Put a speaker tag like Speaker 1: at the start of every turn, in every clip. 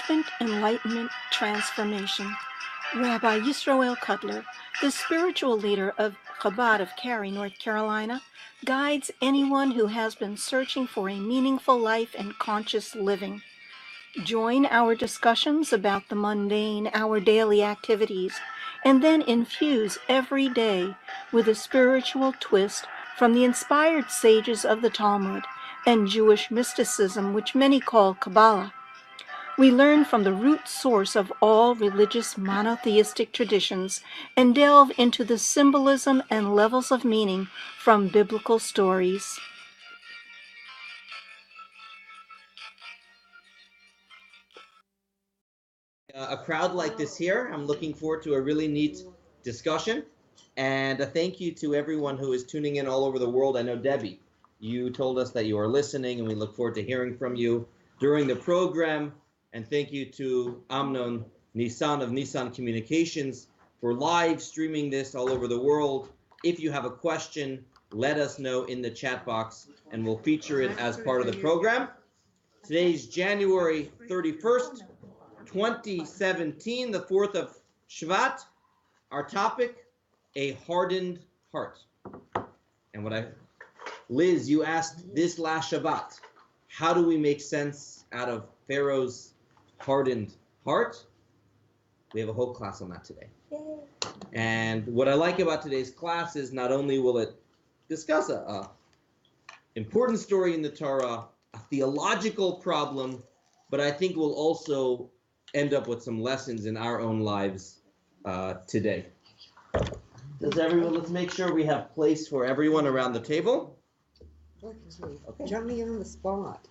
Speaker 1: Enrichment, Enlightenment, Transformation. Rabbi Yisroel Cutler, the spiritual leader of Chabad of Cary, North Carolina, guides anyone who has been searching for a meaningful life and conscious living. Join our discussions about the mundane, our daily activities, and then infuse every day with a spiritual twist from the inspired sages of the Talmud and Jewish mysticism, which many call Kabbalah. We learn from the root source of all religious monotheistic traditions and delve into the symbolism and levels of meaning from biblical stories.
Speaker 2: A crowd like this here, I'm looking forward to a really neat discussion. And a thank you to everyone who is tuning in all over the world. I know, Debbie, you told us that you are listening, and we look forward to hearing from you during the program. And thank you to Amnon Nissan of Nissan Communications for live streaming this all over the world. If you have a question, let us know in the chat box, and we'll feature it as part of the program. Today's January 31st, 2017, the 4th of Shvat. Our topic, a hardened heart. And Liz, you asked this last Shabbat, how do we make sense out of Pharaoh's hardened heart? We have a whole class on that today. Yay. And what I like about today's class is not only will it discuss a important story in the Torah, a theological problem, but I think we'll also end up with some lessons in our own lives today. Let's make sure we have place for everyone around the table.
Speaker 3: Okay. Jump me on the spot.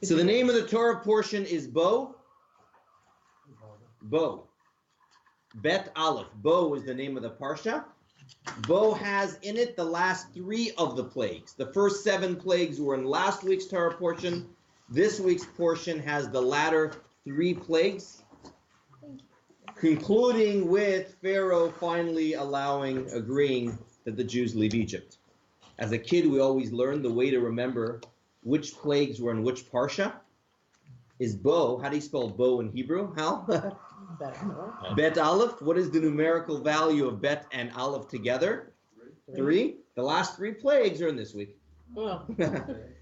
Speaker 2: So the name of the Torah portion is Bo. Bo. Bet Aleph. Bo is the name of the Parsha. Bo has in it the last 3 of the plagues. The first 7 plagues were in last week's Torah portion. This week's portion has the latter 3 plagues, concluding with Pharaoh finally agreeing that the Jews leave Egypt. As a kid, we always learned the way to remember which plagues were in which parsha is Bo. How do you spell Bo in Hebrew, Hal? Bet Aleph. What is the numerical value of Bet and Aleph together? 3. The last 3 plagues are in this week. Oh.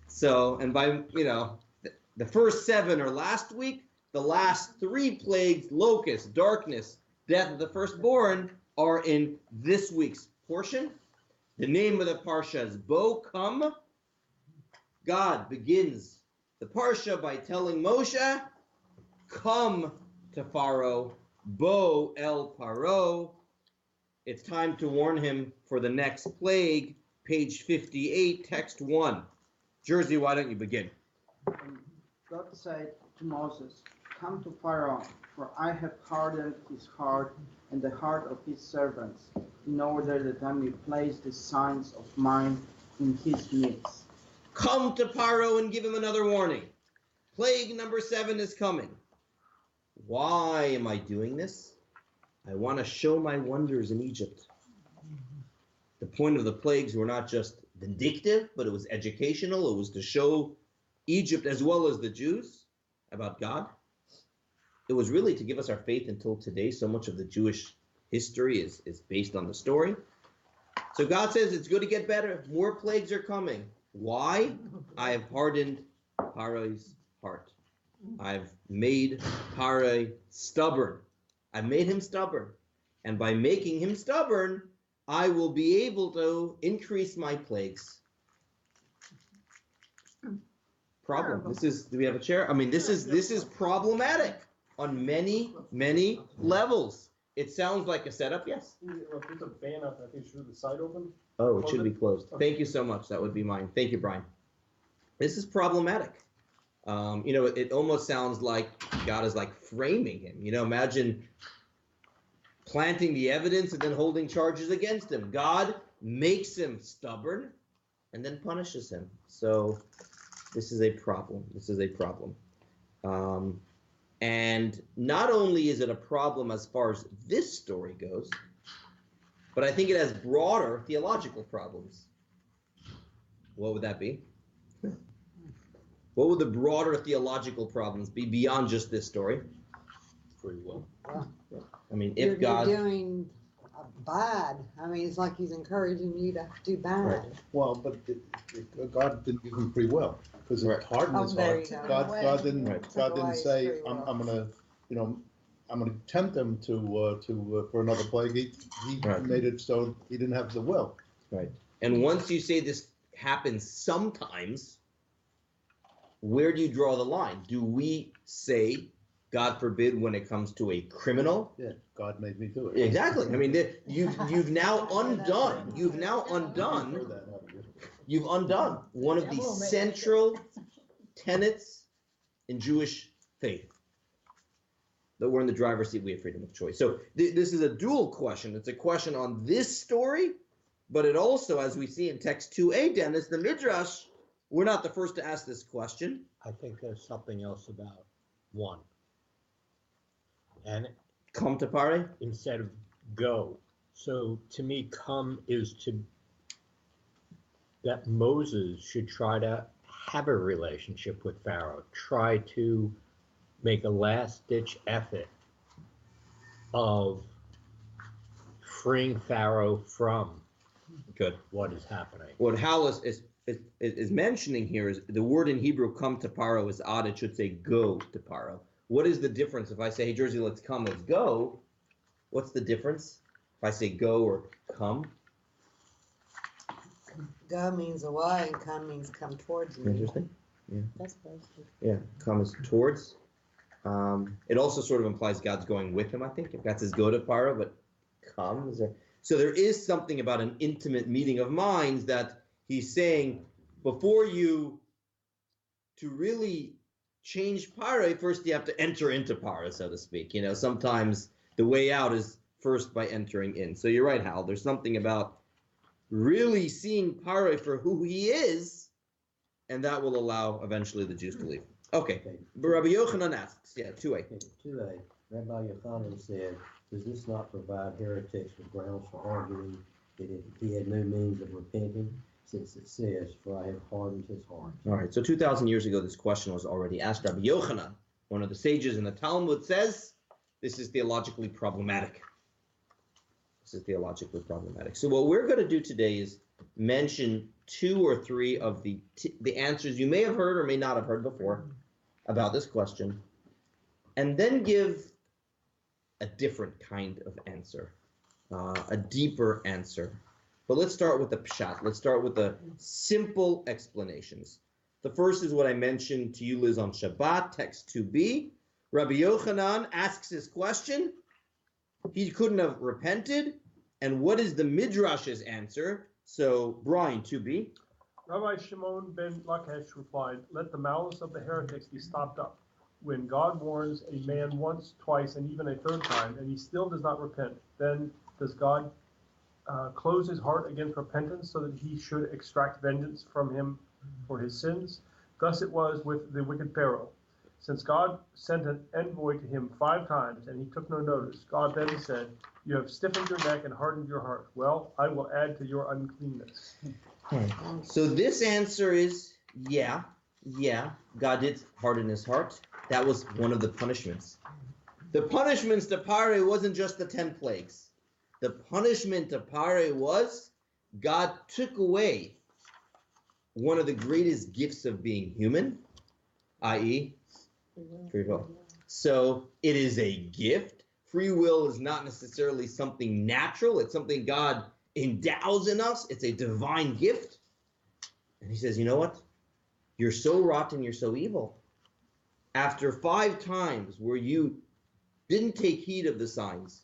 Speaker 2: So, and by, the first 7 are last week. The last 3 plagues, locust, darkness, death of the firstborn, are in this week's portion. The name of the parsha is Bo, come. God begins the parsha by telling Moshe, come to Pharaoh, Bo el Paro. It's time to warn him for the next plague, page 58, text 1. Jersey, why don't you begin?
Speaker 4: God said to Moses, come to Pharaoh, for I have hardened his heart and the heart of his servants, in order that I may place the signs of mine in his midst.
Speaker 2: Come to Pharaoh and give him another warning. Plague number 7 is coming. Why am I doing this? I want to show my wonders in Egypt. The point of the plagues were not just vindictive, but it was educational. It was to show Egypt as well as the Jews about God. It was really to give us our faith until today. So much of the Jewish history is based on the story. So God says it's going to get better. More plagues are coming. Why? I have hardened Pharaoh's heart. I've made Pharaoh stubborn. I've made him stubborn. And by making him stubborn, I will be able to increase my plagues. Problem. Do we have a chair? I mean, this is problematic on many, many levels. It sounds like a setup, yes?
Speaker 5: There's a fan up, I think should the side open?
Speaker 2: Oh, it should be closed. Thank you so much. That would be mine. Thank you, Brian. This is problematic. It almost sounds like God is like framing him. Imagine planting the evidence and then holding charges against him. God makes him stubborn and then punishes him. So this is a problem. And not only is it a problem as far as this story goes, but I think it has broader theological problems. What would that be? What would the broader theological problems be beyond just this story?
Speaker 6: Free will.
Speaker 2: I mean,
Speaker 3: You're
Speaker 2: if God...
Speaker 3: doing bad. I mean, it's like he's encouraging you to do bad.
Speaker 2: Right.
Speaker 7: Well, but God didn't give him free will because
Speaker 2: Right.
Speaker 7: it hardened his
Speaker 3: there
Speaker 7: heart.
Speaker 3: you go.
Speaker 7: God
Speaker 3: Right.
Speaker 7: didn't.
Speaker 2: Right.
Speaker 7: God
Speaker 3: Took away
Speaker 7: didn't
Speaker 3: his
Speaker 7: say,
Speaker 3: free will.
Speaker 7: I'm gonna, I'm gonna tempt him to for another plague. He
Speaker 2: Right.
Speaker 7: made it so he didn't have the will.
Speaker 2: And once you say this happens sometimes, where do you draw the line? Do we say, God forbid, when it comes to a criminal?
Speaker 7: Yeah, God made me do it.
Speaker 2: Exactly. I mean, you've now undone. You've now undone.
Speaker 7: Heard that, haven't you?
Speaker 2: You've undone one of the central tenets in Jewish faith. That we're in the driver's seat, we have freedom of choice. So this is a dual question. It's a question on this story, but it also, as we see in text 2a, Dennis, the Midrash, we're not the first to ask this question.
Speaker 6: I think there's something else about one. And
Speaker 2: Come to Pare?
Speaker 6: instead of go. So to me, come is that Moses should try to have a relationship with Pharaoh, try to make a last-ditch effort of freeing Pharaoh from
Speaker 2: Good.
Speaker 6: what is happening.
Speaker 2: What Hal is mentioning here is the word in Hebrew, come to Paro, is odd. It should say go to Paro. What is the difference? If I say, hey, Jersey, let's come, let's go, what's the difference? If I say go or come?
Speaker 3: Go means away, and come means come towards me.
Speaker 2: Interesting.
Speaker 3: That's basically.
Speaker 2: Yeah, come is towards. It also sort of implies God's going with him, I think. If God says go to Paro, but come is there. So there is something about an intimate meeting of minds that he's saying, before you, to really change Paro, first you have to enter into Paro, so to speak. You know, sometimes the way out is first by entering in. So you're right, Hal. There's something about really seeing Paro for who he is, and that will allow eventually the Jews to leave. Okay, but Rabbi Yochanan asks, 2a.
Speaker 8: Okay, 2a, Rabbi Yochanan said, does this not provide heretics with grounds for arguing that he had no means of repenting, since it says, for I have hardened his heart?
Speaker 2: All right, so 2,000 years ago, this question was already asked. Rabbi Yochanan, one of the sages in the Talmud, says this is theologically problematic. This is theologically problematic. So what we're going to do today is mention 2 or 3 of the answers you may have heard or may not have heard before about this question, and then give a different kind of answer, a deeper answer. But let's start with the pshat. Let's start with the simple explanations. The first is what I mentioned to you, Liz, on Shabbat, text 2b. Rabbi Yochanan asks his question. He couldn't have repented. And what is the Midrash's answer? So, Brian, 2b.
Speaker 5: Rabbi Shimon ben Lakish replied, let the malice of the heretics be stopped up. When God warns a man once, twice, and even a third time, and he still does not repent, then does God close his heart against repentance so that he should extract vengeance from him for his sins? Thus it was with the wicked Pharaoh. Since God sent an envoy to him 5 times, and he took no notice, God then said, you have stiffened your neck and hardened your heart. Well, I will add to your uncleanness.
Speaker 2: So this answer is, yeah, God did harden his heart. That was one of the punishments. The punishments to Pare wasn't just the 10 plagues. The punishment to Pare was God took away one of the greatest gifts of being human, i.e., free will. So it is a gift. Free will is not necessarily something natural. It's something God endows in us. It's a divine gift. And he says, you know what? You're so rotten, you're so evil. After 5 times where you didn't take heed of the signs,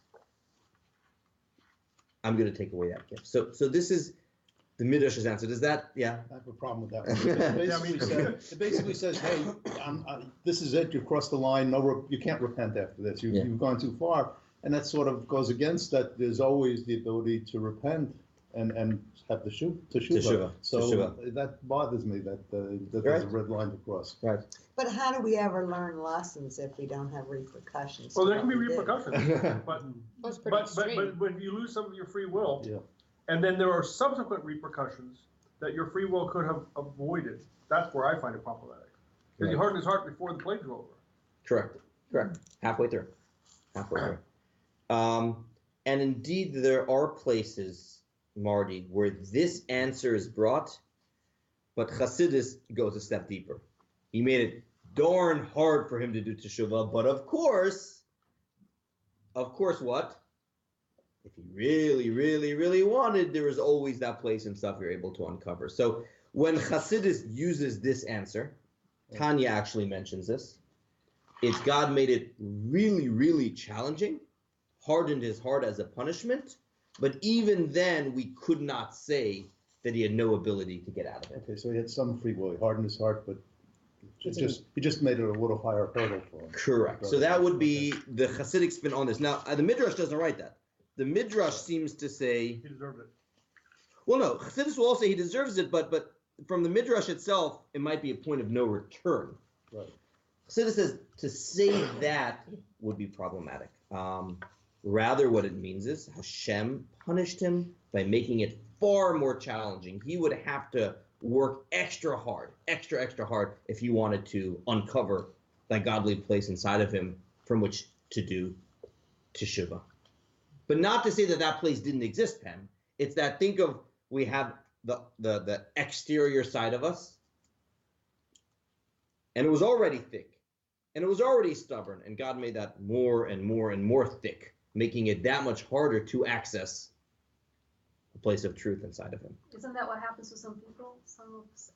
Speaker 2: I'm going to take away that gift. So this is the Midrash's answer. Does that, yeah?
Speaker 7: I have a problem with that one. It basically says, hey, this is it. You crossed the line. You can't repent after this. You've gone too far. And that sort of goes against that. There's always the ability to repent and have the teshuvah. So that bothers me that there's a red line to cross.
Speaker 2: Right.
Speaker 3: But how do we ever learn lessons if we don't have repercussions?
Speaker 5: Well, there can be
Speaker 3: We did.
Speaker 5: repercussions, but when you lose some of your free will, and then there are subsequent repercussions that your free will could have avoided, that's where I find it problematic. Because he hardened his heart before the plagues were over.
Speaker 2: Correct. Halfway through. And indeed, there are places, Marty, where this answer is brought, but Chassidus goes a step deeper. He made it darn hard for him to do teshuvah, but of course what? If he really, really, really wanted, there is always that place and stuff you're able to uncover. So when Chassidus uses this answer, Tanya actually mentions this. It's God made it really, really challenging, hardened his heart as a punishment, but even then we could not say that he had no ability to get out of it.
Speaker 7: Okay, so he had some free will. He hardened his heart, but he just made it a little higher hurdle for him.
Speaker 2: Correct. So that would be the Hasidic spin on this. Now, the Midrash doesn't write that. The Midrash seems to say
Speaker 5: He deserved it.
Speaker 2: well, no, Chassidus will all say he deserves it, but from the Midrash itself, it might be a point of no return.
Speaker 7: Right.
Speaker 2: Chassidus says to say that would be problematic. Rather, what it means is Hashem punished him by making it far more challenging. He would have to work extra hard if he wanted to uncover that godly place inside of him from which to do teshuvah. But not to say that that place didn't exist, Pam. It's that think of we have the exterior side of us, and it was already thick, and it was already stubborn, and God made that more and more and more thick, making it that much harder to access a place of truth inside of him.
Speaker 9: Isn't that what happens to some people?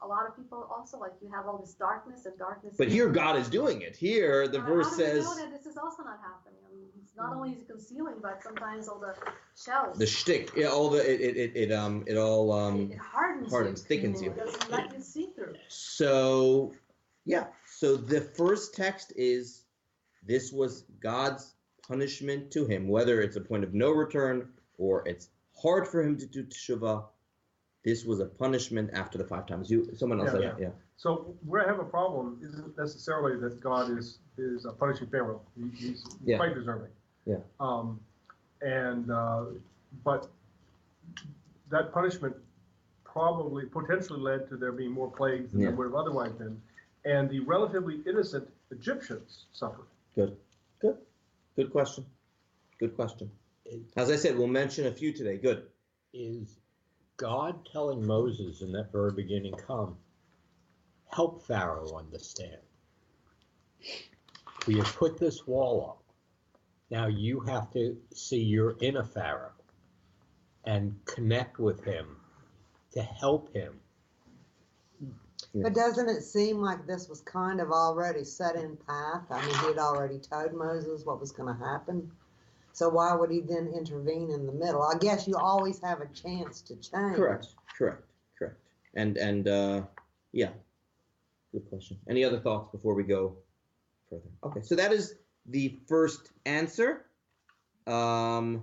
Speaker 9: A lot of people also, like you have all this darkness and darkness.
Speaker 2: But here God is doing it. Here the verse says.
Speaker 9: How do we know that this is also not happening? I mean, it's not only is it concealing, but sometimes all the shells.
Speaker 2: The shtick, yeah, all the it hardens, thickens you.
Speaker 9: It doesn't let you see through.
Speaker 2: So, yeah. So the first text is this was God's punishment to him, whether it's a point of no return or it's hard for him to do teshuvah. This was a punishment after the 5 times. Someone else said it. Yeah.
Speaker 5: So where I have a problem isn't necessarily that God is punishing Pharaoh. He's quite deserving.
Speaker 2: Yeah.
Speaker 5: But that punishment potentially led to there being more plagues than there would have otherwise been, and the relatively innocent Egyptians suffered.
Speaker 2: Good question. As I said, we'll mention a few today. Good.
Speaker 6: Is God telling Moses in that very beginning, come, help Pharaoh understand. We have put this wall up. Now you have to see you're in a Pharaoh and connect with him to help him.
Speaker 3: But doesn't it seem like this was kind of already set in path? I mean, he had already told Moses what was going to happen. So why would he then intervene in the middle? I guess you always have a chance to change.
Speaker 2: Correct. And yeah, good question. Any other thoughts before we go further? Okay, so that is the first answer. And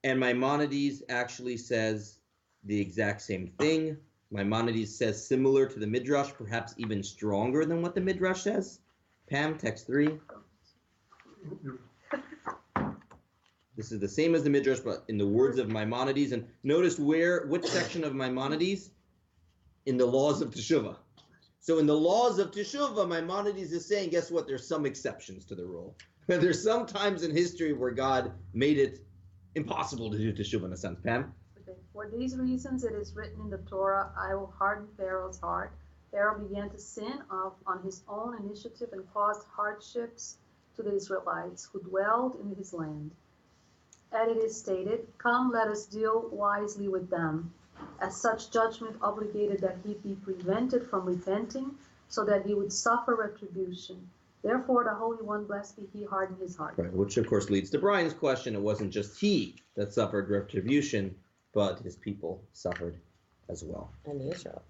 Speaker 2: Maimonides actually says the exact same thing. Maimonides says similar to the Midrash, perhaps even stronger than what the Midrash says. Pam, text 3. This is the same as the Midrash, but in the words of Maimonides. And notice which section of Maimonides? In the laws of Teshuvah. So in the laws of Teshuvah, Maimonides is saying, guess what? There's some exceptions to the rule. There's some times in history where God made it impossible to do Teshuvah in a sense. Pam?
Speaker 9: Okay. For these reasons, it is written in the Torah, I will harden Pharaoh's heart. Pharaoh began to sin on his own initiative and caused hardships to the Israelites who dwelled in his land. And it is stated, come, let us deal wisely with them, as such judgment obligated that he be prevented from repenting, so that he would suffer retribution. Therefore, the Holy One, blessed be he, hardened his heart.
Speaker 2: Right, which of course leads to Brian's question. It wasn't just he that suffered retribution, but his people suffered as well.
Speaker 10: And the Israelites.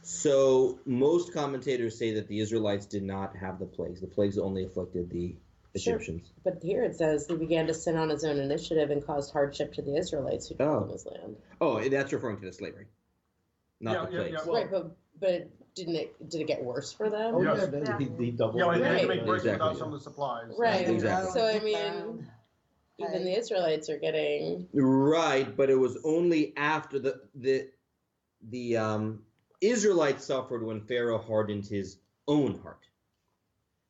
Speaker 2: So most commentators say that the Israelites did not have the plagues. The plagues only afflicted the Egyptians.
Speaker 10: Sure. But here it says he began to sin on his own initiative and caused hardship to the Israelites who dwelt in his land.
Speaker 2: Oh, that's referring to the slavery, not the plagues.
Speaker 5: Yeah, well,
Speaker 10: right, but did it get worse for them?
Speaker 7: Oh,
Speaker 5: Yes.
Speaker 7: yeah, he doubled.
Speaker 5: Yeah, like they had to make
Speaker 2: Right.
Speaker 5: bread without
Speaker 2: Exactly.
Speaker 5: some of the supplies.
Speaker 10: Right.
Speaker 2: Exactly.
Speaker 10: So I mean, even the Israelites are getting
Speaker 2: Right, but it was only after the Israelites suffered when Pharaoh hardened his own heart.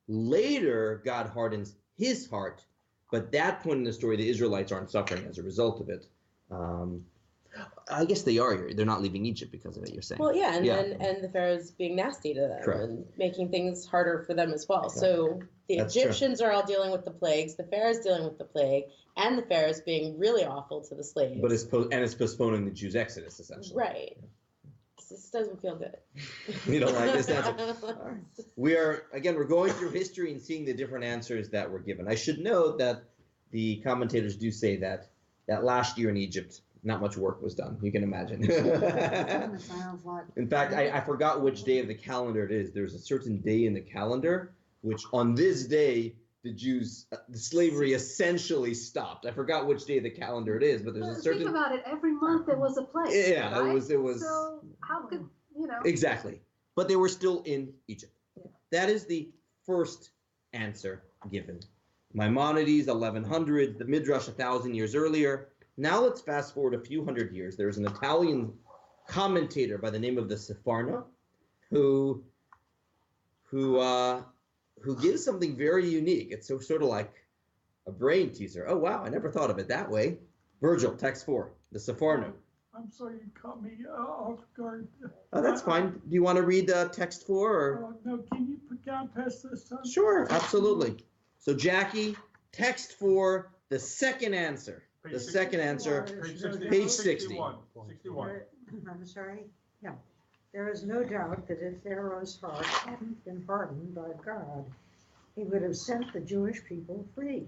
Speaker 2: Later, God hardens his heart, but at that point in the story, the Israelites aren't suffering as a result of it. I guess they are here. They're not leaving Egypt because of it, you're saying.
Speaker 10: Well, yeah, and
Speaker 2: Yeah.
Speaker 10: and the Pharaoh's being nasty to them
Speaker 2: Correct.
Speaker 10: and making things harder for them as well.
Speaker 2: Correct.
Speaker 10: So the
Speaker 2: That's true.
Speaker 10: Egyptians are all dealing with the plagues, the Pharaoh's dealing with the plague, and the Pharaoh's being really awful to the slaves.
Speaker 2: But it's postponing the Jews' exodus, essentially.
Speaker 10: Right. This doesn't feel good.
Speaker 2: You don't like this answer? We're going through history and seeing the different answers that were given. I should note that the commentators do say that last year in Egypt, not much work was done. You can imagine.
Speaker 3: Sounds like
Speaker 2: In fact, I forgot which day of the calendar it is. There's a certain day in the calendar, which on this day, the Jews, the slavery essentially stopped. I forgot which day of the calendar it is, but there's a certain...
Speaker 9: Think about it. Every month there was a plague.
Speaker 2: Yeah,
Speaker 9: right?
Speaker 2: it was...
Speaker 9: So how could,
Speaker 2: Exactly. But they were still in Egypt.
Speaker 9: Yeah.
Speaker 2: That is the first answer given. Maimonides, 1100, the Midrash, 1,000 years earlier. Now let's fast forward a few hundred years. There's an Italian commentator by the name of the Sepharna who gives something very unique. It's sort of like a brain teaser. Oh, wow, I never thought of it that way. Virgil, text 4, the Sepharna.
Speaker 5: I'm sorry you caught me off guard.
Speaker 2: Oh, that's fine. Do you want to read text 4? Or?
Speaker 5: No, can you put down past this time?
Speaker 2: Sure, absolutely. So, Jackie, text 4, the second answer.
Speaker 5: Page
Speaker 2: The
Speaker 5: 60.
Speaker 2: second answer, page 60.
Speaker 5: 61.
Speaker 11: I'm sorry? Yeah. There is no doubt that if Pharaoh's heart hadn't been hardened by God, he would have sent the Jewish people free,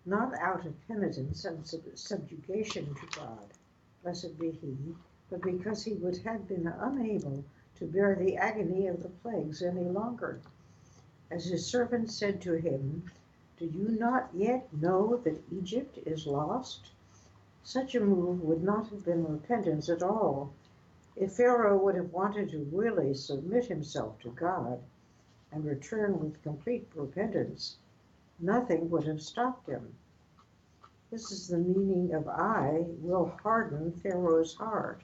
Speaker 11: not out of penitence and subjugation to God, blessed be he, but because he would have been unable to bear the agony of the plagues any longer. As his servant said to him, "Do you not yet know that Egypt is lost?" Such a move would not have been repentance at all. If Pharaoh would have wanted to really submit himself to God and return with complete repentance, nothing would have stopped him. This is the meaning of "I will harden Pharaoh's heart,"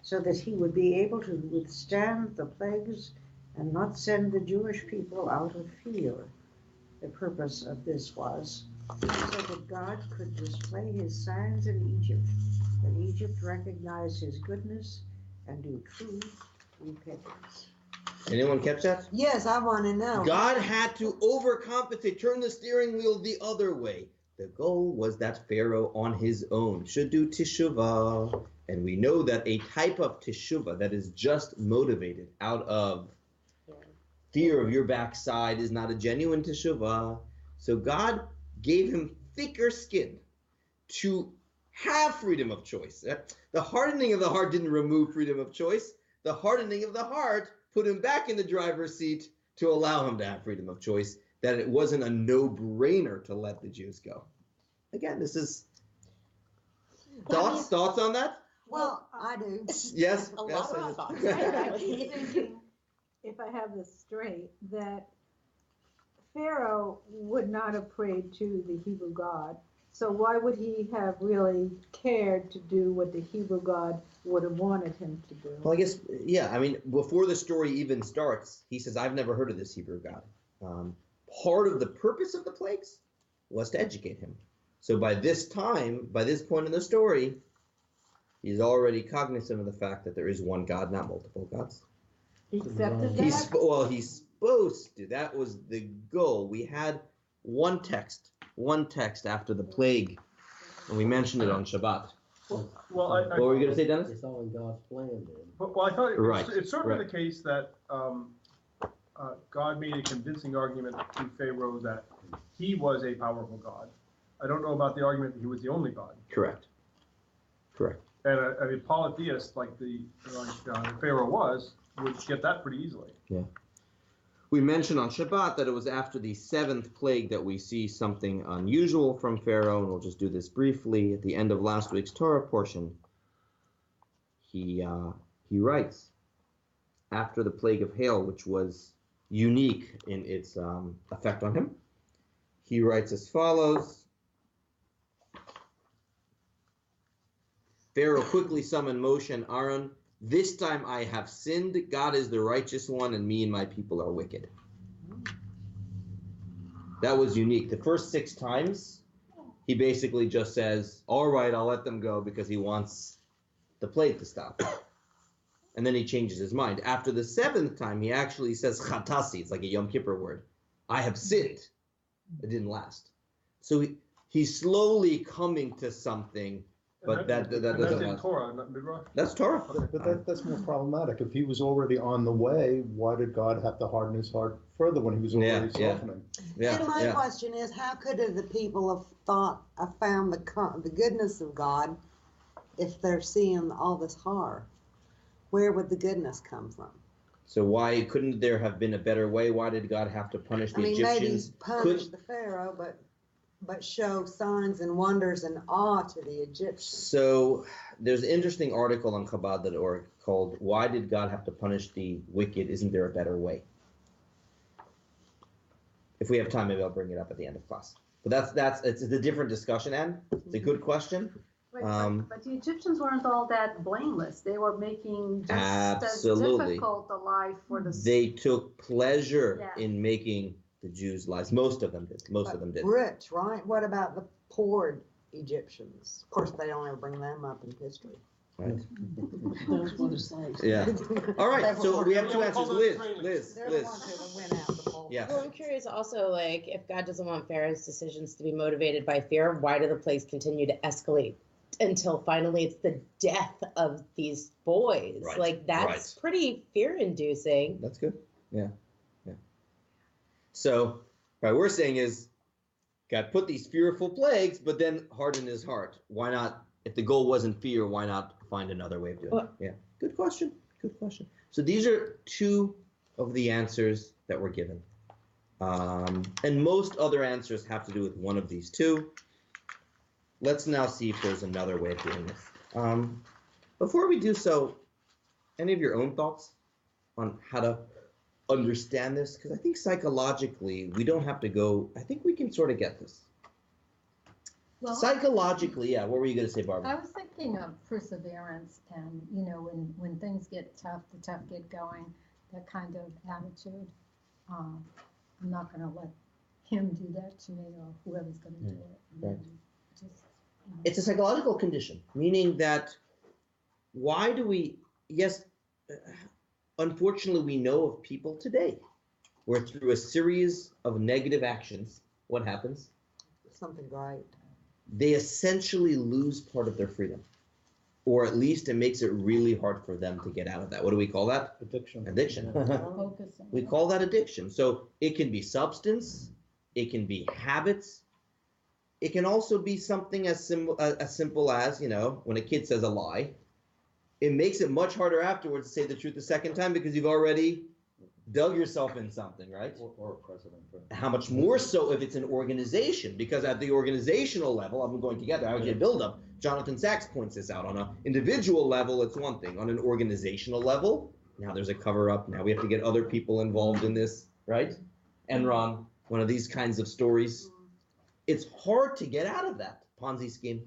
Speaker 11: so that he would be able to withstand the plagues and not send the Jewish people out of fear. The purpose of this was so that God could display his signs in Egypt, that Egypt recognize his goodness and do true repentance.
Speaker 2: Anyone catch that?
Speaker 3: yes, I want to know.
Speaker 2: God had to overcompensate, turn the steering wheel the other way. The goal was that Pharaoh on his own should do teshuvah. And we know that a type of teshuvah that is just motivated out of fear of your backside is not a genuine teshuvah. So God gave him thicker skin to have freedom of choice. The hardening of the heart didn't remove freedom of choice. The hardening of the heart put him back in the driver's seat to allow him to have freedom of choice, that it wasn't a no-brainer to let the Jews go. Again, this is... Thoughts on that?
Speaker 3: Well, I do.
Speaker 2: Yes?
Speaker 10: A
Speaker 2: yes,
Speaker 10: lot
Speaker 2: I
Speaker 10: of thoughts.
Speaker 2: do.
Speaker 11: I keep thinking, if I have this straight, that Pharaoh would not have prayed to the Hebrew God. So why would he have really cared to do what the Hebrew God would have wanted him to do?
Speaker 2: Well, I guess, yeah, I mean, before the story even starts, he says, I've never heard of this Hebrew God. Part of the purpose of the plagues was to educate him. So by this time, by this point in the story, he's already cognizant of the fact that there is one God, not multiple gods.
Speaker 11: He accepted that?
Speaker 2: He's supposed to. That was the goal. We had one text after the plague, and we mentioned it on Shabbat.
Speaker 5: Well,
Speaker 2: What were you going to say, Dennis?
Speaker 8: It's all in God's plan then.
Speaker 5: Well, I thought
Speaker 2: Right,
Speaker 5: it's sort of
Speaker 2: right.
Speaker 5: the case that God made a convincing argument to Pharaoh that he was a powerful God. I don't know about the argument that he was the only God.
Speaker 2: Correct.
Speaker 5: And a polytheist like Pharaoh was would get that pretty easily.
Speaker 2: Yeah. We mentioned on Shabbat that it was after the 7th plague that we see something unusual from Pharaoh, and we'll just do this briefly. At the end of last week's Torah portion, he writes, after the plague of hail, which was unique in its effect on him, he writes as follows. Pharaoh quickly summoned Moshe and Aaron, This time I have sinned. God is the righteous one, and me and my people are wicked. That was unique. The first 6 times, he basically just says, all right, I'll let them go because he wants the plague to stop. And then he changes his mind. After the 7th time, he actually says chatasi. It's like a Yom Kippur word. I have sinned. It didn't last. So he's slowly coming to something, but that doesn't
Speaker 5: that's in
Speaker 2: last.
Speaker 5: Torah, not Midrash.
Speaker 2: That's Torah.
Speaker 7: But that's more problematic. If he was already on the way, why did God have to harden his heart further when he was already softening?
Speaker 3: And my question is, how could the people have found the goodness of God if they're seeing all this horror? Where would the goodness come from?
Speaker 2: So why couldn't there have been a better way? Why did God have to punish the Egyptians?
Speaker 3: Maybe punish the Pharaoh, but show signs and wonders and awe to the Egyptians.
Speaker 2: So there's an interesting article on Chabad.org called "Why Did God Have to Punish the Wicked? Isn't There a Better Way?" If we have time, maybe I'll bring it up at the end of class. But it's a different discussion, Anne. It's a good question.
Speaker 9: But the Egyptians weren't all that blameless. They were making just
Speaker 2: Absolutely.
Speaker 9: as difficult a life for the.
Speaker 2: They took pleasure in making the Jews' lives. Most of them did.
Speaker 3: Rich, right? What about the poor Egyptians? Of course, they don't ever bring them up in history.
Speaker 2: Right.
Speaker 3: Those were the slaves.
Speaker 2: Yeah. All right. So we have 2 answers. Liz.
Speaker 3: They're the ones who went out the whole.
Speaker 2: Yeah.
Speaker 10: Well, I'm curious also, like, if God doesn't want Pharaoh's decisions to be motivated by fear, why do the plagues continue to escalate until finally it's the death of these boys?
Speaker 2: Right.
Speaker 10: Like, that's pretty fear-inducing.
Speaker 2: That's good. Yeah. So, what we're saying is, God put these fearful plagues, but then harden his heart. Why not? If the goal wasn't fear, why not find another way of doing it? Yeah. Good question. So these are 2 of the answers that were given. And most other answers have to do with one of these 2. Let's now see if there's another way of doing this. Before we do so, any of your own thoughts on how to understand this? Because I think psychologically, we don't have to go, I think we can sort of get this.
Speaker 12: Well,
Speaker 2: Psychologically, what were you going to say, Barbara?
Speaker 12: I was thinking of perseverance and, when things get tough, the tough get going, that kind of attitude. I'm not going to let him do that to me or whoever's going to do it.
Speaker 2: Right. It's a psychological condition, meaning that why do we, unfortunately, we know of people today where through a series of negative actions, what happens?
Speaker 3: Something great.
Speaker 2: They essentially lose part of their freedom. Or at least it makes it really hard for them to get out of that. What do we call that?
Speaker 7: Addiction.
Speaker 2: We call that addiction. So it can be substance, it can be habits, it can also be something as simple as, when a kid says a lie, it makes it much harder afterwards to say the truth the second time because you've already dug yourself in something, right?
Speaker 7: Or a president.
Speaker 2: How much more so if it's an organization? Because at the organizational level, I'm going together, I would get build up. Jonathan Sachs points this out. On an individual level, it's one thing. On an organizational level, now there's a cover-up. Now we have to get other people involved in this, right? Enron, one of these kinds of stories. It's hard to get out of that Ponzi scheme.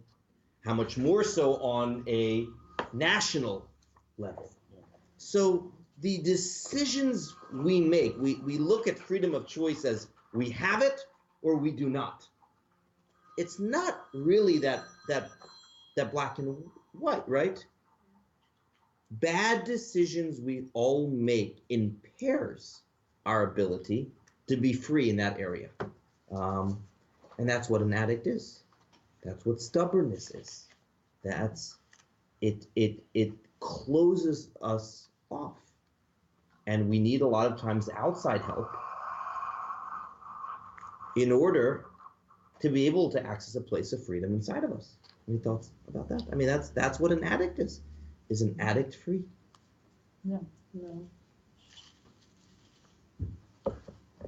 Speaker 2: How much more so on a national level? So the decisions we make, we look at freedom of choice as we have it or we do not. It's not really that black and white, right? Bad decisions we all make impairs our ability to be free in that area. And that's what an addict is. That's what stubbornness is. It closes us off. And we need a lot of times outside help in order to be able to access a place of freedom inside of us. Any thoughts about that? I mean, that's what an addict is. Is an addict free?
Speaker 12: No.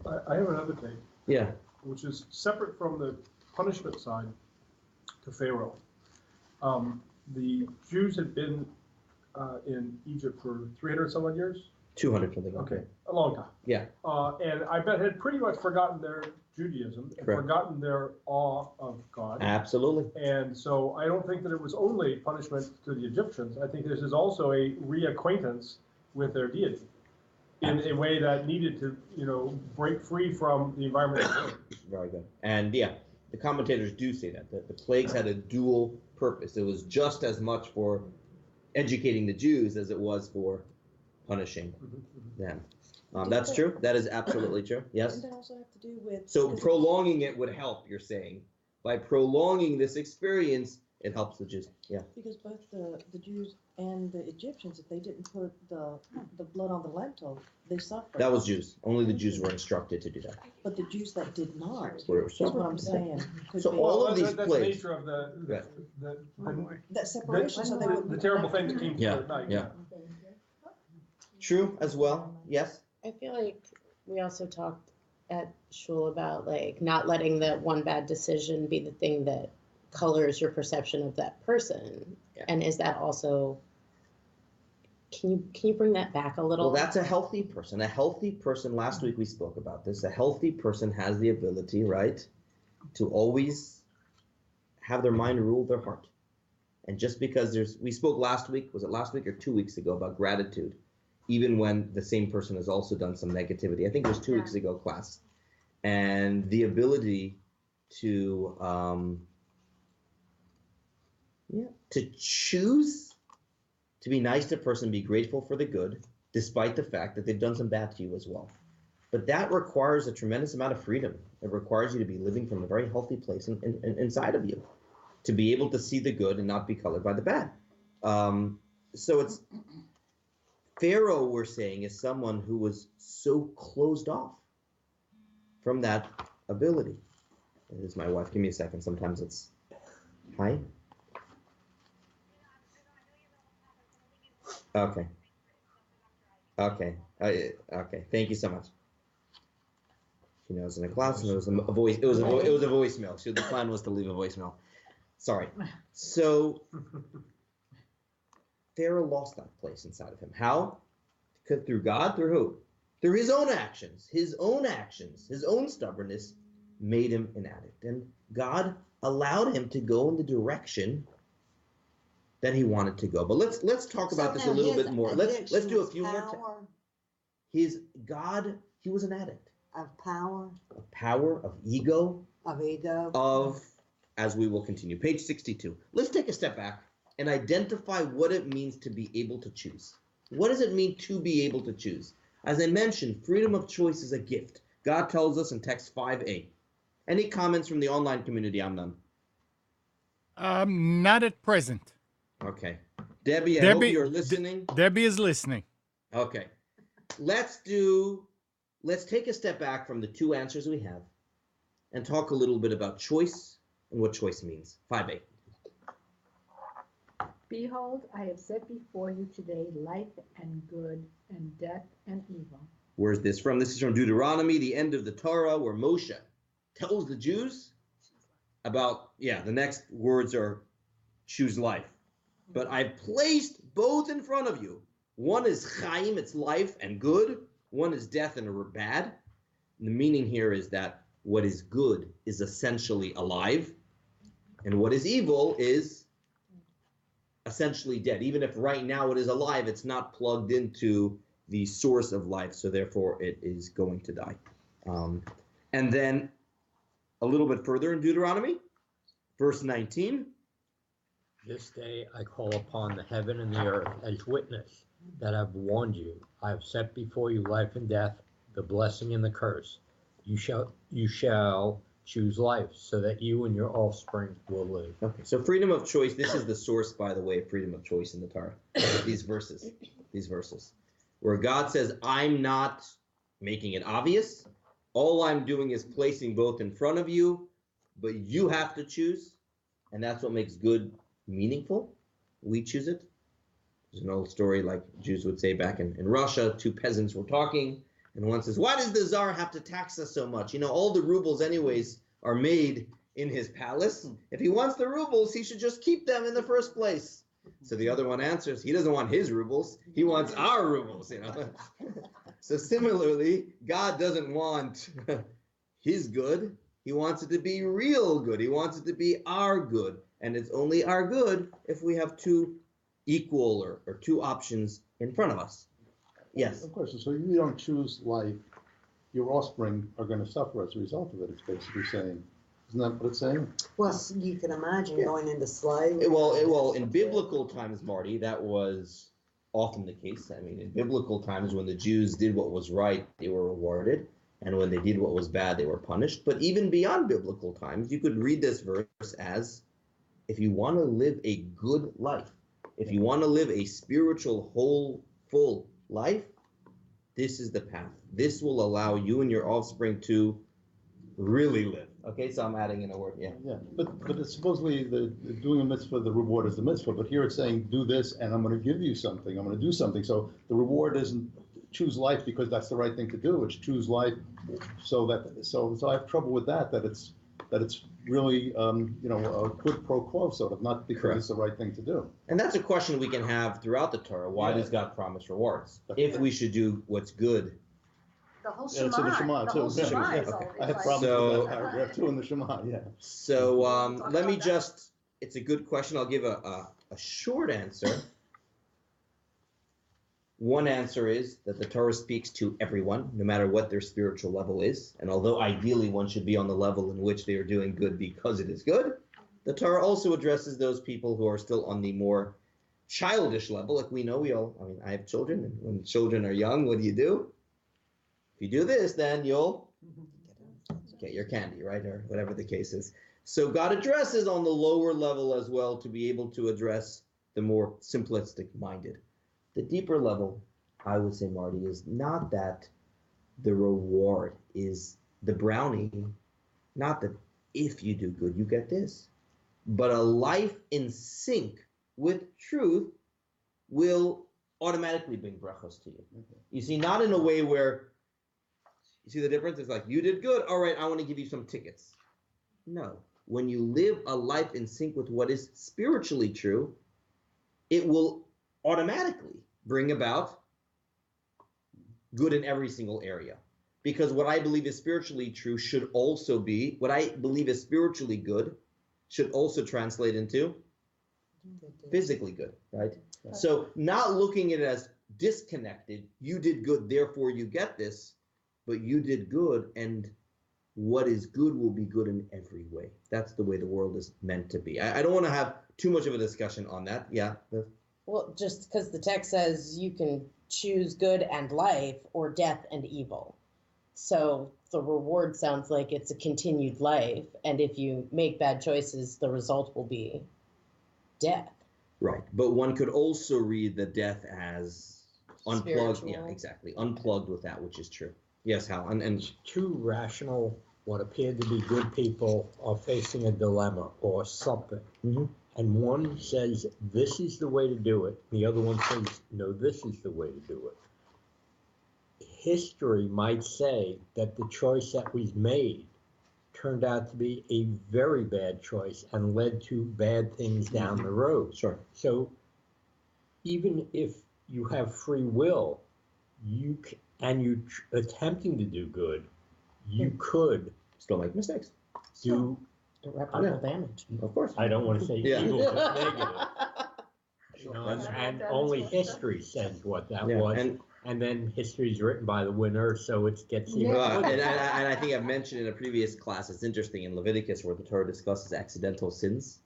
Speaker 5: I have another take.
Speaker 2: Yeah.
Speaker 5: Which is separate from the punishment side to Pharaoh. The Jews had been in Egypt for 300 some odd years.
Speaker 2: 200 something.
Speaker 5: Okay, a long time.
Speaker 2: Yeah.
Speaker 5: And I bet had pretty much forgotten their Judaism and
Speaker 2: Correct.
Speaker 5: forgotten their awe of God.
Speaker 2: Absolutely.
Speaker 5: And so I don't think that it was only punishment to the Egyptians. I think this is also a reacquaintance with their deity in a way that needed to, break free from the environment.
Speaker 2: Very good. And yeah, the commentators do say that the plagues had a dual purpose. It was just as much for educating the Jews as it was for punishing them. That's true. That is absolutely true. Yes.
Speaker 13: Doesn't that also have to do with?
Speaker 2: So prolonging it would help, you're saying. By prolonging this experience, it helps the Jews. Yeah.
Speaker 13: Because both the Jews and the Egyptians, if they didn't put the blood on the lentil, they suffered.
Speaker 2: That was Jews. Only the Jews were instructed to do that.
Speaker 13: But the Jews that did not, is
Speaker 2: Were
Speaker 13: what I'm saying.
Speaker 2: So all of these
Speaker 5: that's
Speaker 2: plagues.
Speaker 5: the nature of
Speaker 13: That separation, so they would.
Speaker 5: the terrible thing that came through at night.
Speaker 2: Yeah. True as well. Yes.
Speaker 10: I feel like we also talked at shul about like not letting the one bad decision be the thing that colors your perception of that person.
Speaker 2: Yeah.
Speaker 10: And is that also, can you bring that back a little?
Speaker 2: Well, that's a healthy person. A healthy person, last week we spoke about this, a healthy person has the ability, right, to always have their mind rule their heart. And just because we spoke last week, was it last week or 2 weeks ago, about gratitude, even when the same person has also done some negativity. I think it was 2 weeks ago, class. And the ability to choose to be nice to a person, be grateful for the good, despite the fact that they've done some bad to you as well. But that requires a tremendous amount of freedom. It requires you to be living from a very healthy place inside of you, to be able to see the good and not be colored by the bad. So it's Pharaoh, we're saying, is someone who was so closed off from that ability. This is my wife. Give me a second. Sometimes it's hi. Okay. Okay. Okay. Thank you so much. She knows in a class, and it was a voice. It was a voicemail. The plan was to leave a voicemail. Sorry. So Pharaoh lost that place inside of him. How? Because through God, through who? Through his own actions. His own stubbornness made him an addict. And God allowed him to go in the direction that he wanted to go. But let's talk about this a little bit more. Let's do a few more. His God, he was an addict.
Speaker 3: Of power.
Speaker 2: Of power, of ego.
Speaker 3: Of ego.
Speaker 2: Of, as we will continue. Page 62. Let's take a step back and identify what it means to be able to choose. What does it mean to be able to choose? As I mentioned, freedom of choice is a gift. God tells us in text 5a. Any comments from the online community, Amnon?
Speaker 14: Not at present.
Speaker 2: Okay. Debbie, I hope you're listening.
Speaker 14: Debbie is listening.
Speaker 2: Okay. Let's take a step back from the two answers we have and talk a little bit about choice and what choice means. 5a.
Speaker 12: Behold, I have set before you today life and good and death and evil.
Speaker 2: Where's this from? This is from Deuteronomy, the end of the Torah, where Moshe tells the Jews about, the next words are choose life. But I've placed both in front of you. One is chaim, it's life and good. One is death and bad. And the meaning here is that what is good is essentially alive, and what is evil is essentially dead. Even if right now it is alive, it's not plugged into the source of life, so therefore it is going to die. And then a little bit further in Deuteronomy, verse 19.
Speaker 6: This day I call upon the heaven and the earth as witness that I've warned you. I have set before you life and death, the blessing and the curse. You shall choose life, so that you and your offspring will live.
Speaker 2: Okay, so freedom of choice. This is the source, by the way, of freedom of choice in the Torah. These verses, where God says, "I'm not making it obvious. All I'm doing is placing both in front of you, but you have to choose, and that's what makes good meaningful. We choose it." There's an old story, like Jews would say back in Russia. Two peasants were talking, and one says, "Why does the Tsar have to tax us so much? All the rubles anyways are made in his palace. If he wants the rubles, he should just keep them in the first place." So the other one answers, he doesn't want his rubles, he wants our rubles, So similarly, God doesn't want his good, he wants it to be real good. He wants it to be our good. And it's only our good if we have two equal or two options in front of us. Yes.
Speaker 7: Of course, so you don't choose life, your offspring are going to suffer as a result of it, it's basically saying. Isn't that what it's saying?
Speaker 3: Well, you can imagine going into slavery.
Speaker 2: Well, in biblical times, Marty, that was often the case. I mean, in biblical times, when the Jews did what was right, they were rewarded. And when they did what was bad, they were punished. But even beyond biblical times, you could read this verse as, if you want to live a good life, if you want to live a spiritual, whole, full life, this is the path. This will allow you and your offspring to really live. Okay, so I'm adding in a word, yeah.
Speaker 7: Yeah, but it's supposedly the doing a mitzvah, the reward is the mitzvah, but here it's saying, do this and I'm going to give you something, I'm going to do something. So the reward isn't choose life because that's the right thing to do, it's choose life so I have trouble with that it's really, a quid pro quo sort of, not because
Speaker 2: Correct.
Speaker 7: It's the right thing to do.
Speaker 2: And that's a question we can have throughout the Torah. Why does God promise rewards? If we should do what's good.
Speaker 9: The whole
Speaker 7: Yeah, it's in the Shema
Speaker 9: the whole
Speaker 7: too.
Speaker 9: Shema
Speaker 7: Yeah.
Speaker 9: is always
Speaker 7: I have
Speaker 9: like-
Speaker 7: problems with that paragraph too in the Shema, yeah.
Speaker 2: So let me just, it's a good question. I'll give a short answer. One answer is that the Torah speaks to everyone, no matter what their spiritual level is. And although ideally one should be on the level in which they are doing good because it is good, the Torah also addresses those people who are still on the more childish level. Like we know, I have children, and when children are young, what do? If you do this, then you'll get your candy, right? Or whatever the case is. So God addresses on the lower level as well to be able to address the more simplistic minded. The deeper level, I would say, Marty, is not that the reward is the brownie, not that if you do good, you get this, but a life in sync with truth will automatically bring brachos to you. You see, not in a way where, you see the difference? It's like, you did good, all right, I want to give you some tickets. No. When you live a life in sync with what is spiritually true, it will automatically bring about good in every single area. Because what I believe is spiritually true should also be, what I believe is spiritually good should also translate into physically good, right? So not looking at it as disconnected, you did good, therefore you get this, but you did good, and what is good will be good in every way. That's the way the world is meant to be. I don't want to have too much of a discussion on that. Yeah.
Speaker 10: Well, just because the text says you can choose good and life or death and evil. So the reward sounds like it's a continued life. And if you make bad choices, the result will be death.
Speaker 2: Right. But one could also read the death as unplugged.
Speaker 10: Spiritual.
Speaker 2: Yeah, exactly. Unplugged with that, which is true. Yes, Hal. And
Speaker 6: two rational, what appeared to be good people are facing a dilemma or something.
Speaker 2: Mm-hmm.
Speaker 6: And one says, this is the way to do it. The other one says, no, this is the way to do it. History might say that the choice that was made turned out to be a very bad choice and led to bad things down the road.
Speaker 2: Sure.
Speaker 6: So even if you have free will, you're attempting to do good, you could
Speaker 2: still make mistakes.
Speaker 6: Do
Speaker 10: irreparable damage.
Speaker 2: Of course.
Speaker 6: I don't want to say
Speaker 2: Yeah.
Speaker 6: evil, but negative. And only history says what that was. And then history is written by the winner, so it gets even.
Speaker 2: And I think I've mentioned in a previous class, it's interesting in Leviticus where the Torah discusses accidental sins.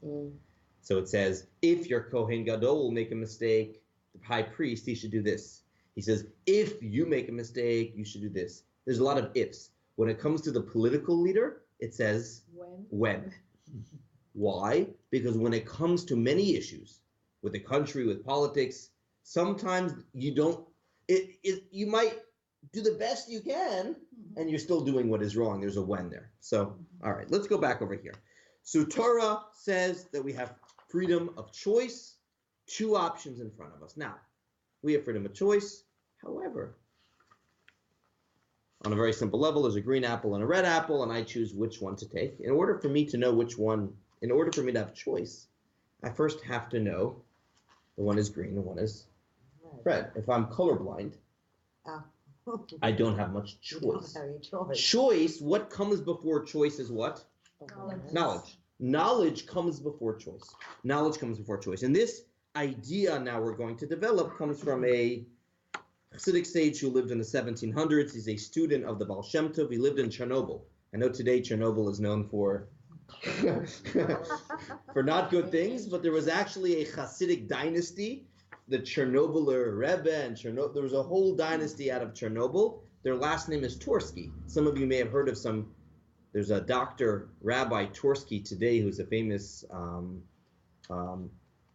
Speaker 2: So it says, if your Kohen Gadol will make a mistake, the high priest, he should do this. He says, if you make a mistake, you should do this. There's a lot of ifs. When it comes to the political leader, it says when. Why? Because when it comes to many issues, with the country, with politics, sometimes you don't, you might do the best you can, and you're still doing what is wrong. There's a when there. So, all right, let's go back over here. So Torah says that we have freedom of choice, two options in front of us. Now, we have freedom of choice. However, on a very simple level, there's a green apple and a red apple, and I choose which one to take. In order for me to know which one, in order for me to have choice, I first have to know and one is green, and one is red. If I'm colorblind,
Speaker 3: Oh.
Speaker 2: I don't have much
Speaker 3: You don't
Speaker 2: choice.
Speaker 3: have any choice.
Speaker 2: Choice, what comes before choice is what?
Speaker 9: Knowledge.
Speaker 2: Knowledge. Knowledge comes before choice. Knowledge comes before choice. And this idea now we're going to develop comes from a Hasidic sage who lived in the 1700s. He's a student of the Baal Shem Tov. He lived in Chernobyl. I know today Chernobyl is known for for not good things, but there was actually a Hasidic dynasty, the Chernobyler Rebbe, and there was a whole dynasty out of Chernobyl. Their last name is Tursky. Some of you may have heard of there's a Dr. Rabbi Tursky today who's a famous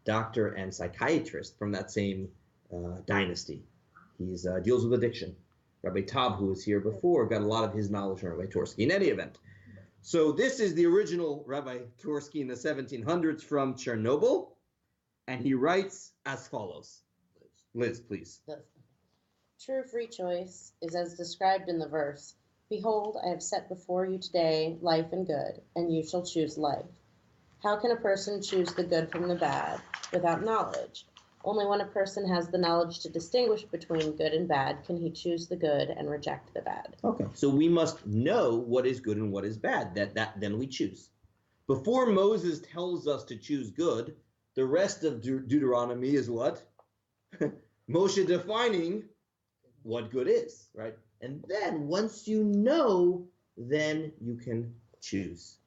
Speaker 2: doctor and psychiatrist from that same dynasty. He deals with addiction. Rabbi Tab, who was here before, got a lot of his knowledge from Rabbi Tursky. In any event, so this is the original Rabbi Tursky in the 1700s from Chernobyl, and he writes as follows. Liz, please.
Speaker 10: True free choice is as described in the verse, "Behold, I have set before you today life and good, and you shall choose life." How can a person choose the good from the bad without knowledge? Only when a person has the knowledge to distinguish between good and bad can he choose the good and reject the bad.
Speaker 2: Okay, so we must know what is good and what is bad. That then we choose. Before Moses tells us to choose good, the rest of Deuteronomy is what? Moshe defining what good is, right? And then once you know, then you can choose.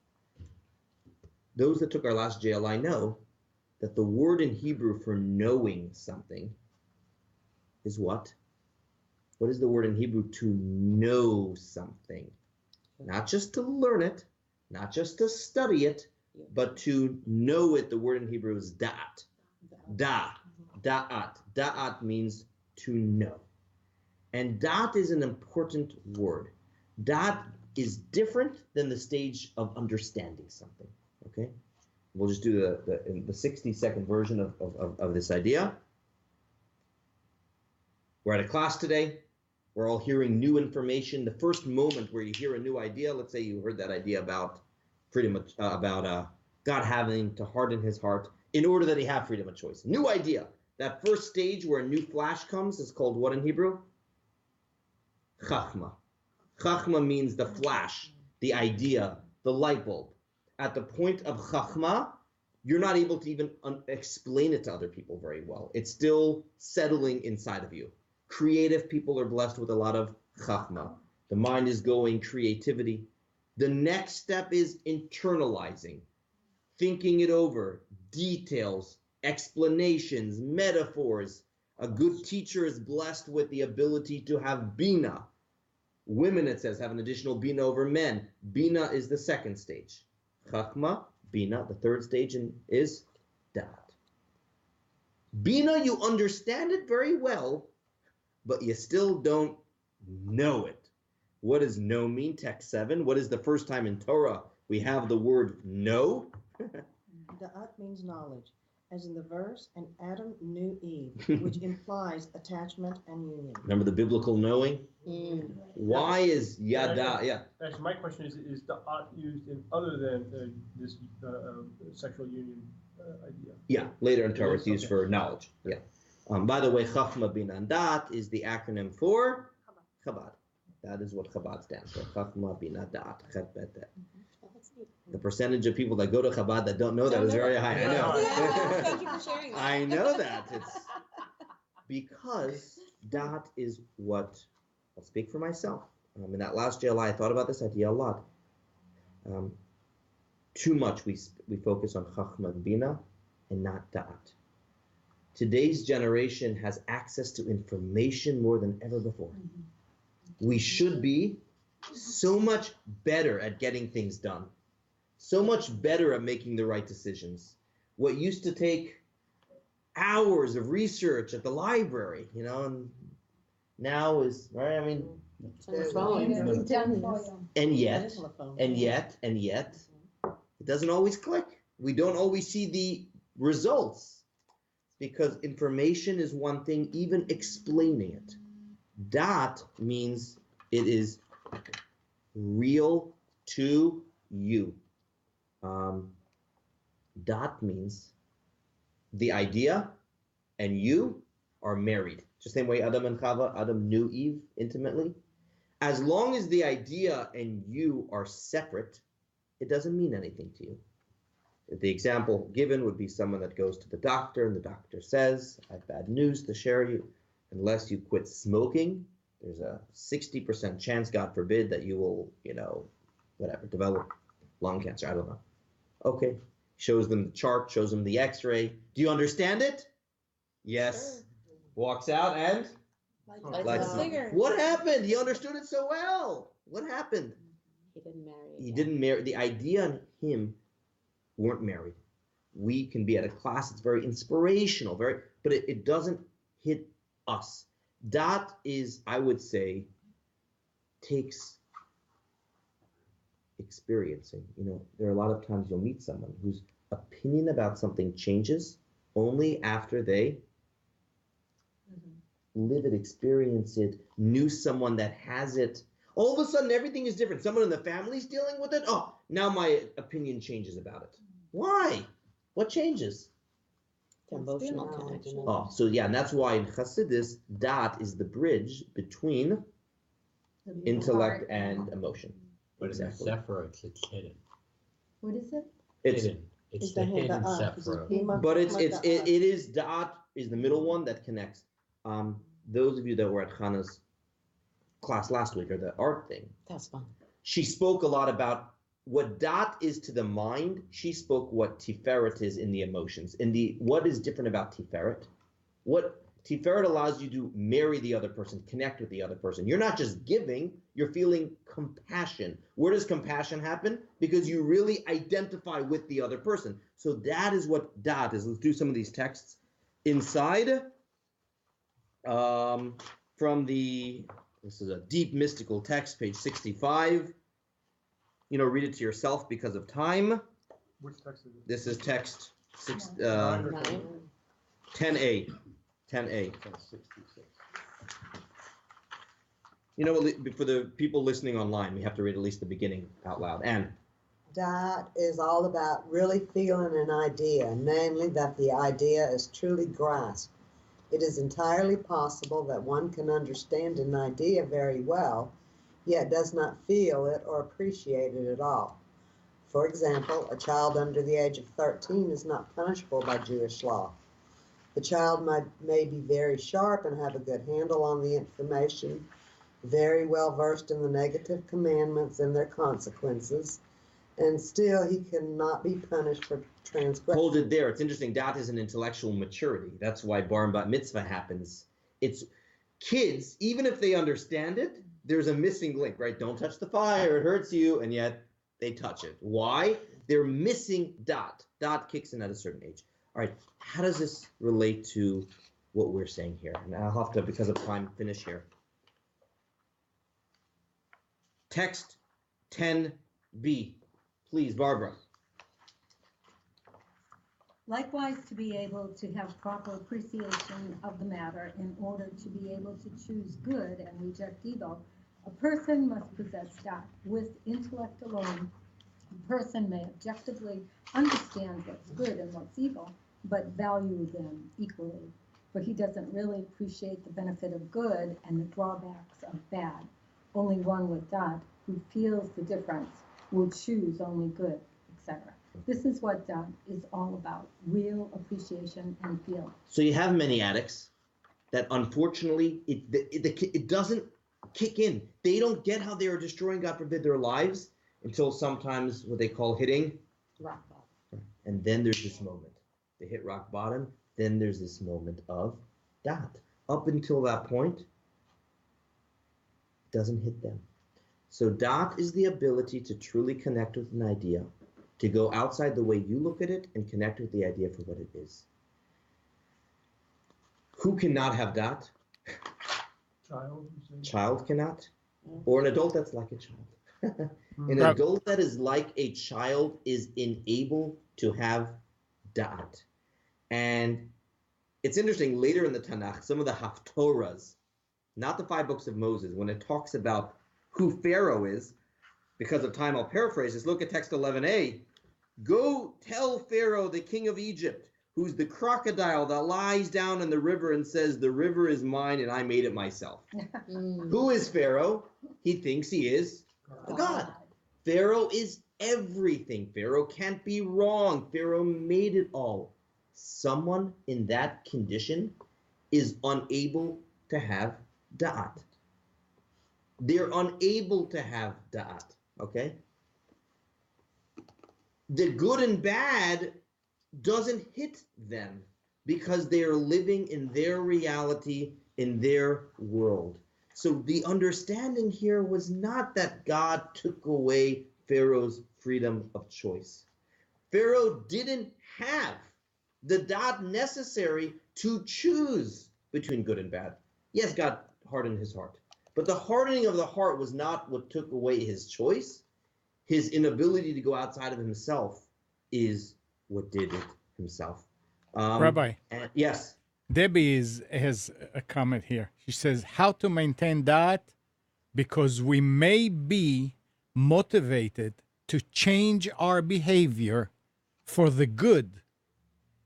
Speaker 2: Those that took our last JLI know that the word in Hebrew for knowing something is what? What is the word in Hebrew to know something? Not just to learn it, not just to study it, but to know it. The word in Hebrew is da'at. Da'at. Da'at means to know. And da'at is an important word. Da'at is different than the stage of understanding something, okay? We'll just do the 60-second version of this idea. We're at a class today. We're all hearing new information. The first moment where you hear a new idea, let's say you heard that idea about freedom, about God having to harden his heart in order that he have freedom of choice. New idea. That first stage where a new flash comes is called what in Hebrew? Chachma. Chachma means the flash, the idea, the light bulb. At the point of Chachma, you're not able to even explain it to other people very well. It's still settling inside of you. Creative people are blessed with a lot of Chachma. The mind is going, creativity. The next step is internalizing, thinking it over, details, explanations, metaphors. A good teacher is blessed with the ability to have Bina. Women, it says, have an additional Bina over men. Bina is the second stage. Chachma, Bina, the third stage is Da'at. Bina, you understand it very well, but you still don't know it. What does know mean? Text 7. What is the first time in Torah we have the word know?
Speaker 13: Da'at means knowledge. As in the verse, and Adam knew Eve, which implies attachment and union.
Speaker 2: Remember the biblical knowing? Why is yada? Yeah.
Speaker 5: Actually, my question is da'at used in other than this sexual union idea?
Speaker 2: Yeah, later in Torah
Speaker 5: It is,
Speaker 2: it's used
Speaker 5: okay.
Speaker 2: for knowledge. Yeah. By the way, Chachma Bina and Da'at is the acronym for Chabad. That is what Chabad stands for. Chachma Bina Da'at. Chet Bet Det. The percentage of people that go to Chabad that don't know that is very high. I know.
Speaker 10: Yeah, thank you for sharing that.
Speaker 2: I know that. It's because Da'at is what, I'll speak for myself. In that last JLI, I thought about this idea a lot. Too much we focus on Chachma and Bina and not Da'at. Today's generation has access to information more than ever before. We should be so much better at getting things done, so much better at making the right decisions. What used to take hours of research at the library, and now is, right? I mean, and yet, it doesn't always click. We don't always see the results because information is one thing, even explaining it. Da'at means it is real to you. Da'at means the idea and you are married. Just the same way Adam and Chava, Adam knew Eve intimately. As long as the idea and you are separate, it doesn't mean anything to you. The example given would be someone that goes to the doctor and the doctor says, I have bad news to share you. Unless you quit smoking, there's a 60% chance, God forbid, that you will, develop lung cancer. I don't know. Okay. Shows them the chart, shows them the x-ray. Do you understand it? Yes. Sure. Walks out and lights a cigarette. What happened? He understood it so well. What happened?
Speaker 10: He didn't marry.
Speaker 2: He didn't marry. The idea and him weren't married. We can be at a class, it's very inspirational, but it doesn't hit us. That is, I would say, takes experiencing. There are a lot of times you'll meet someone whose opinion about something changes only after they live it, experience it, knew someone that has it. All of a sudden, everything is different. Someone in the family's dealing with it. Oh, now my opinion changes about it. Why? What changes?
Speaker 10: Emotional connection.
Speaker 2: Oh, so yeah, and that's why in Chassidus, dat is the bridge between intellect and emotion.
Speaker 6: But exactly. In the Sephiroth, it's hidden.
Speaker 12: What is it?
Speaker 2: It's
Speaker 6: hidden. It's the hidden Sephiroth.
Speaker 2: But it is dat is the middle one that connects. Those of you that were at Hannah's class last week, or the art thing.
Speaker 10: That's fun.
Speaker 2: She spoke a lot about what dat is to the mind. She spoke what Tiferet is in the emotions. What is different about Tiferet? What Tiferet allows you to marry the other person, connect with the other person. You're not just giving, you're feeling compassion. Where does compassion happen? Because you really identify with the other person. So that is what dat is. Let's do some of these texts inside. This is a deep mystical text, page 65. Read it to yourself because of time.
Speaker 5: Which text is it?
Speaker 2: This is text 10a. 10a.
Speaker 7: 1066.
Speaker 2: For the people listening online, we have to read at least the beginning out loud. Anne.
Speaker 3: That is all about really feeling an idea, namely that the idea is truly grasped. It is entirely possible that one can understand an idea very well, yet does not feel it or appreciate it at all. For example, a child under the age of 13 is not punishable by Jewish law. The child may be very sharp and have a good handle on the information, very well versed in the negative commandments and their consequences, and still he cannot be punished for transgression.
Speaker 2: Hold it there. It's interesting. Dat is an intellectual maturity. That's why bar and bat mitzvah happens. It's kids, even if they understand it, there's a missing link, right? Don't touch the fire, it hurts you, and yet they touch it. Why? They're missing dat. Dat kicks in at a certain age. All right, how does this relate to what we're saying here? And I'll have to, because of time, finish here. Text 10b. Please, Barbara.
Speaker 12: Likewise, to be able to have proper appreciation of the matter in order to be able to choose good and reject evil, a person must possess dat. With intellect alone, a person may objectively understand what's good and what's evil, but value them equally, for he doesn't really appreciate the benefit of good and the drawbacks of bad. Only one with dat, who feels the difference, will choose only good, etc. This is what is all about, real appreciation and feeling.
Speaker 2: So you have many addicts that unfortunately it doesn't kick in. They don't get how they are destroying, God forbid, their lives until sometimes what they call hitting
Speaker 10: rock bottom.
Speaker 2: And then there's this moment. They hit rock bottom, then there's this moment of dat. Up until that point, it doesn't hit them. So dat is the ability to truly connect with an idea, to go outside the way you look at it and connect with the idea for what it is. Who cannot have dat? Child cannot? Or an adult that's like a child. An adult that is like a child is unable to have dat. And it's interesting, later in the Tanakh, some of the Haftorahs, not the 5 books of Moses, when it talks about who Pharaoh is, because of time I'll paraphrase this, look at text 11a. Go tell Pharaoh, the king of Egypt, who's the crocodile that lies down in the river and says, the river is mine and I made it myself. Who is Pharaoh? He thinks he is a god. Pharaoh is everything. Pharaoh can't be wrong. Pharaoh made it all. Someone in that condition is unable to have da'at. They're unable to have da'at, okay? The good and bad doesn't hit them because they are living in their reality, in their world. So the understanding here was not that God took away Pharaoh's freedom of choice. Pharaoh didn't have the da'at necessary to choose between good and bad. Yes, God hardened his heart. But the hardening of the heart was not what took away his choice. His inability to go outside of himself is what did it himself.
Speaker 14: Rabbi.
Speaker 2: Yes.
Speaker 14: Debbie has a comment here. She says, how to maintain that? Because we may be motivated to change our behavior for the good,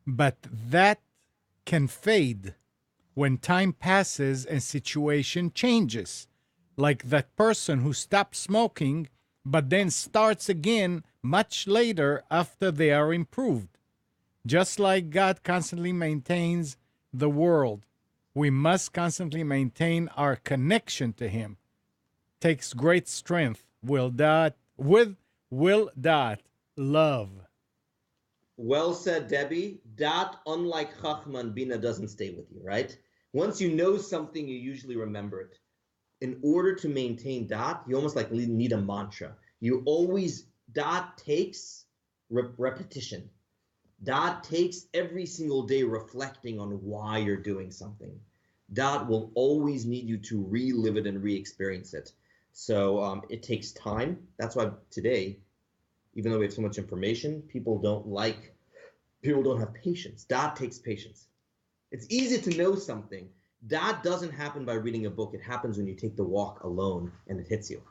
Speaker 14: but that can fade when time passes and situation changes. Like that person who stops smoking, but then starts again much later after they are improved. Just like God constantly maintains the world, we must constantly maintain our connection to Him. Takes great strength. Will that love.
Speaker 2: Well said, Debbie. Da'at, unlike Chachma and Bina, doesn't stay with you, right? Once you know something, you usually remember it. In order to maintain da'at, you almost like need a mantra. You always, da'at takes repetition. Da'at takes every single day reflecting on why you're doing something. Da'at will always need you to relive it and re-experience it. So it takes time. That's why today, even though we have so much information, people don't have patience. Da'at takes patience. It's easy to know something. Da'at doesn't happen by reading a book. It happens when you take the walk alone and it hits you.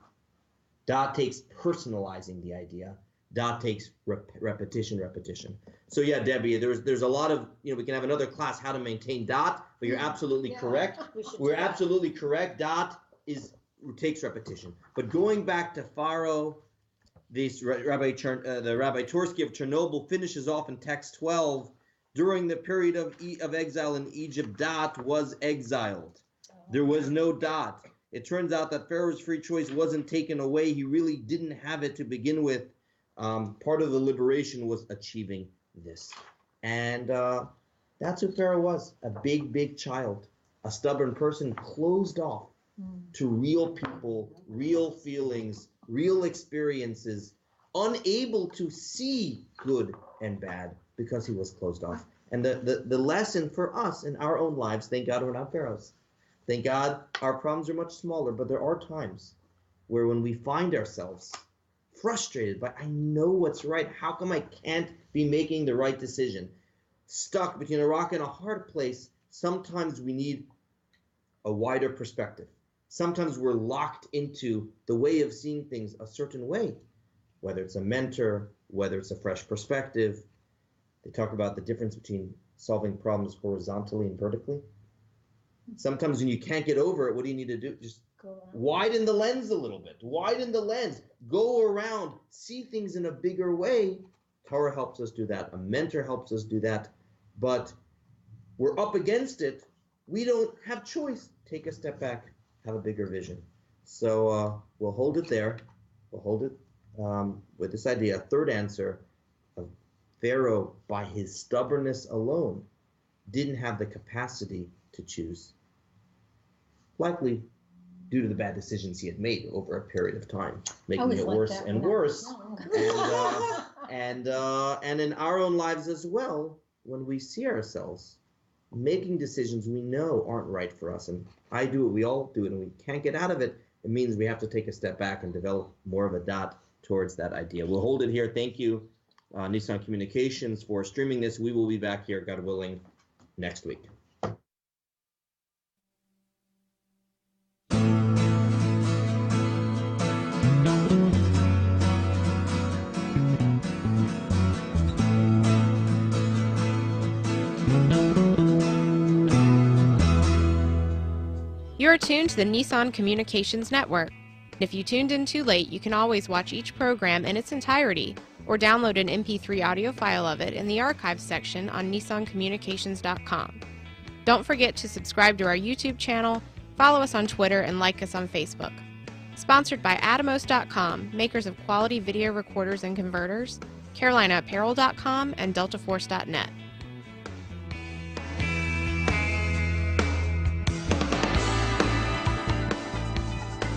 Speaker 2: Da'at takes personalizing the idea. Da'at takes repetition. So yeah, Debbie, there's a lot of, we can have another class how to maintain da'at, but you're absolutely correct. We're absolutely correct. Da'at takes repetition. But going back to Pharaoh, the Rabbi Tursky of Chernobyl finishes off in text 12. During the period of exile in Egypt, da'at was exiled. There was no da'at. It turns out that Pharaoh's free choice wasn't taken away. He really didn't have it to begin with. Part of the liberation was achieving this. And that's who Pharaoh was, a big child, a stubborn person closed off to real people, real feelings, real experiences, unable to see good and bad because he was closed off. And the lesson for us in our own lives, thank God we're not pharaohs. Thank God our problems are much smaller, but there are times where when we find ourselves frustrated by, I know what's right, how come I can't be making the right decision? Stuck between a rock and a hard place, sometimes we need a wider perspective. Sometimes we're locked into the way of seeing things a certain way, whether it's a mentor, whether it's a fresh perspective. They talk about the difference between solving problems horizontally and vertically. Sometimes when you can't get over it, what do you need to do? Just widen the lens a little bit. Widen the lens. Go around. See things in a bigger way. Torah helps us do that. A mentor helps us do that. But we're up against it. We don't have choice. Take a step back. Have a bigger vision. So we'll hold it there. We'll hold it with this idea. A third answer of Pharaoh, by his stubbornness alone, didn't have the capacity to choose. Likely due to the bad decisions he had made over a period of time, making it worse and worse. And in our own lives as well, when we see ourselves making decisions we know aren't right for us, and I do it, we all do it, and we can't get out of it, it means we have to take a step back and develop more of a da'at towards that idea. We'll hold it here. Thank you, Nissan Communications, for streaming this. We will be back here, God willing, next week.
Speaker 15: You are tuned to the Nissan Communications Network. If you tuned in too late, you can always watch each program in its entirety or download an MP3 audio file of it in the archives section on nissancommunications.com. Don't forget to subscribe to our YouTube channel, follow us on Twitter, and like us on Facebook. Sponsored by Atomos.com, makers of quality video recorders and converters, CarolinaApparel.com, and DeltaForce.net.